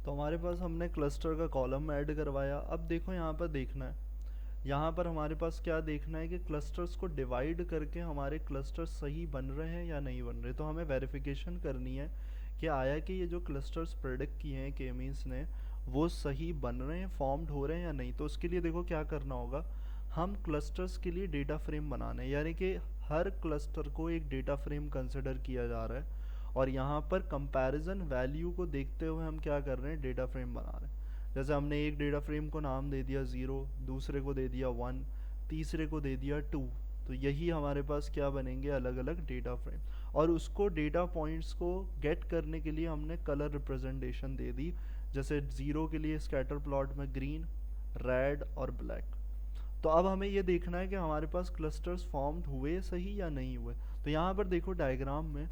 तो हमारे पास हमने क्लस्टर का कॉलम ऐड करवाया। अब देखो यहाँ पर देखना है, यहाँ पर हमारे पास क्या देखना है कि क्लस्टर्स को डिवाइड करके हमारे क्लस्टर्स सही बन रहे हैं या नहीं बन रहे। तो हमें वेरिफिकेशन करनी है कि आया कि ये जो क्लस्टर्स प्रेडिक्ट किए हैं के मीन्स ने वो सही बन रहे हैं, फॉर्म्ड हो रहे हैं या नहीं। तो उसके लिए देखो क्या करना होगा, हम क्लस्टर्स के लिए डेटा फ्रेम बनाने हैं, यानी कि हर क्लस्टर को एक डेटा फ्रेम कंसिडर किया जा रहा है और यहाँ पर कंपैरिजन वैल्यू को देखते हुए हम क्या कर रहे हैं, डेटा फ्रेम बना रहे हैं। जैसे हमने एक डेटा फ्रेम को नाम दे दिया 0, दूसरे को दे दिया 1, तीसरे को दे दिया 2। तो यही हमारे पास क्या बनेंगे, अलग अलग डेटा फ्रेम। और उसको डेटा पॉइंट्स को गेट करने के लिए हमने कलर रिप्रेजेंटेशन दे दी। जैसे 0 के लिए स्कैटर प्लॉट में ग्रीन, रेड और ब्लैक। तो अब हमें ये देखना है कि हमारे पास क्लस्टर्स फॉर्म्ड हुए सही या नहीं हुए। तो यहाँ पर देखो डायग्राम में,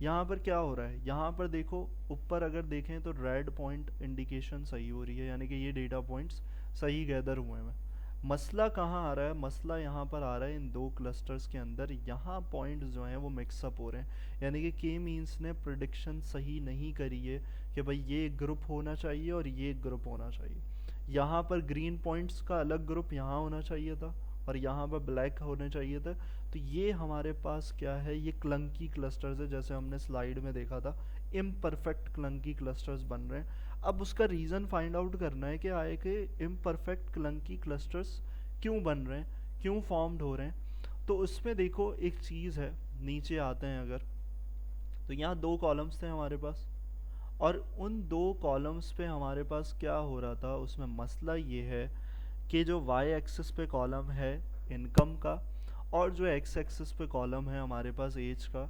यहाँ पर क्या हो रहा है, यहाँ पर देखो ऊपर अगर देखें तो रेड पॉइंट इंडिकेशन सही हो रही है, यानी कि ये डेटा पॉइंट्स सही गैदर हुए हैं। मसला कहाँ आ रहा है, मसला यहाँ पर आ रहा है इन दो क्लस्टर्स के अंदर, यहाँ पॉइंट्स जो हैं वो मिक्सअप हो रहे हैं। यानी कि के मीन्स ने प्रिडिक्शन सही नहीं करी है कि भाई ये एक ग्रुप होना चाहिए और ये एक ग्रुप होना चाहिए। यहाँ पर ग्रीन पॉइंट्स का अलग ग्रुप यहाँ होना चाहिए था और यहाँ पर ब्लैक होने चाहिए था। तो ये हमारे पास क्या है, ये क्लंकी क्लस्टर्स है, जैसे हमने स्लाइड में देखा था इम्परफेक्ट क्लंकी क्लस्टर्स बन रहे हैं। अब उसका रीज़न फाइंड आउट करना है कि आए कि इम्परफेक्ट क्लंकी क्लस्टर्स क्यों बन रहे हैं, क्यों फॉर्म्ड हो रहे हैं। तो उसमें देखो एक चीज़ है, नीचे आते हैं अगर, तो यहाँ दो कॉलम्स थे हमारे पास और उन दो कॉलम्स पे हमारे पास क्या हो रहा था, उसमें मसला ये है कि जो वाई एक्सिस पे कॉलम है इनकम का और जो एक्स एक्सिस पे कॉलम है हमारे पास एज का,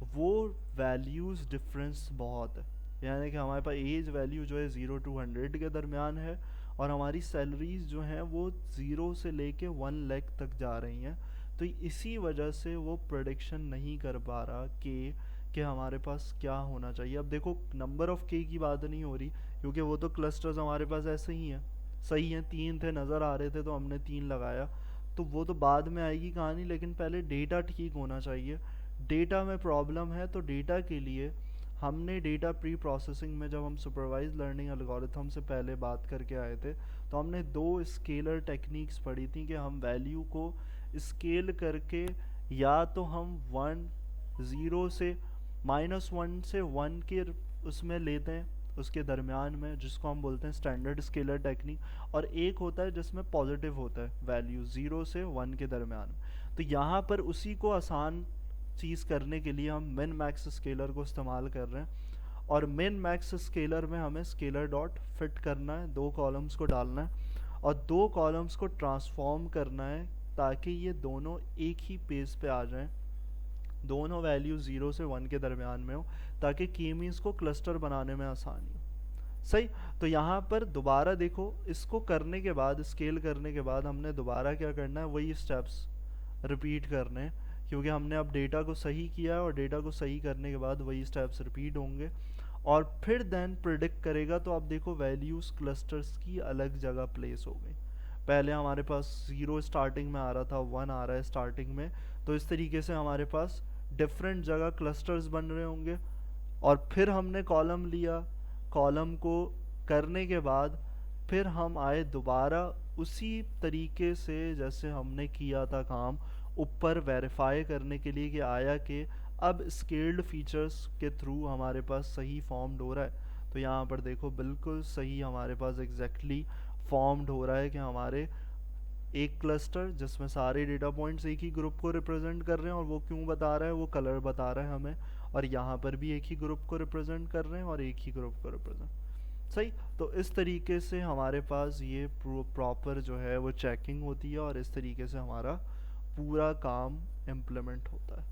वो वैल्यूज़ डिफरेंस बहुत है। यानी कि हमारे पास एज वैल्यू जो है 0 to 100 के दरमियान है और हमारी सैलरीज जो हैं वो 0 से लेके 1 लाख तक जा रही हैं। तो इसी वजह से वो प्रोडिक्शन नहीं कर पा रहा कि हमारे पास क्या होना चाहिए। अब देखो नंबर ऑफ़ के की बात नहीं हो रही, क्योंकि वो तो क्लस्टर्स हमारे पास ऐसे ही हैं, सही हैं, 3 थे नज़र आ रहे थे तो हमने 3 लगाया। तो वो तो बाद में आएगी कहानी, लेकिन पहले डेटा ठीक होना चाहिए। डेटा में प्रॉब्लम है तो डेटा के लिए हमने डेटा प्री प्रोसेसिंग में, जब हम सुपरवाइज लर्निंग एल्गोरिथम से पहले बात करके आए थे, तो हमने दो स्केलर टेक्निक्स पढ़ी थी कि हम वैल्यू को स्केल करके या तो हम 0 से -1 से 1 के उसमें लेते हैं, उसके दरमियान में, जिसको हम बोलते हैं स्टैंडर्ड स्केलर टेक्निक। और एक होता है जिसमें पॉजिटिव होता है वैल्यू 0 से 1 के दरमियान। तो यहाँ पर उसी को आसान चीज़ करने के लिए हम मिन मैक्स स्केलर को इस्तेमाल कर रहे हैं। और मिन मैक्स स्केलर में हमें स्केलर डॉट फिट करना है, दो कॉलम्स को डालना है और दो कॉलम्स को ट्रांसफॉर्म करना है ताकि ये दोनों एक ही पेज पे आ जाएं, दोनों वैल्यू 0 से 1 के दरमियान में हो, ताकि की मीन्स को क्लस्टर बनाने में आसानी हो। सही। तो यहाँ पर दोबारा देखो, इसको करने के बाद, स्केल करने के बाद हमने दोबारा क्या करना है, वही स्टेप्स रिपीट करने हैं, क्योंकि हमने अब डेटा को सही किया है और डेटा को सही करने के बाद वही स्टेप्स रिपीट होंगे और फिर देन प्रिडिक्ट करेगा। तो आप देखो वैल्यूज़ क्लस्टर्स की अलग जगह प्लेस हो गई। पहले हमारे पास 0 स्टार्टिंग में आ रहा था, 1 आ रहा है स्टार्टिंग में। तो इस तरीके से हमारे पास डिफरेंट जगह क्लस्टर्स बन रहे होंगे और फिर हमने कॉलम लिया, कॉलम को करने के बाद फिर हम आए दोबारा उसी तरीके से जैसे हमने किया था काम, ऊपर वेरीफाई करने के लिए कि आया कि अब स्केल्ड फीचर्स के थ्रू हमारे पास सही फॉर्म्ड हो रहा है। तो यहाँ पर देखो बिल्कुल सही हमारे पास एग्जैक्टली फॉर्म्ड हो रहा है कि हमारे एक क्लस्टर जिसमें सारे डेटा पॉइंट्स एक ही ग्रुप को रिप्रेजेंट कर रहे हैं, और वो क्यों बता रहा है, वो कलर बता रहा है हमें। और यहाँ पर भी एक ही ग्रुप को रिप्रेजेंट कर रहे हैं और एक ही ग्रुप को रिप्रेजेंट। सही। तो इस तरीके से हमारे पास ये प्रॉपर जो है वो चेकिंग होती है और इस तरीके से हमारा पूरा काम इम्प्लीमेंट होता है।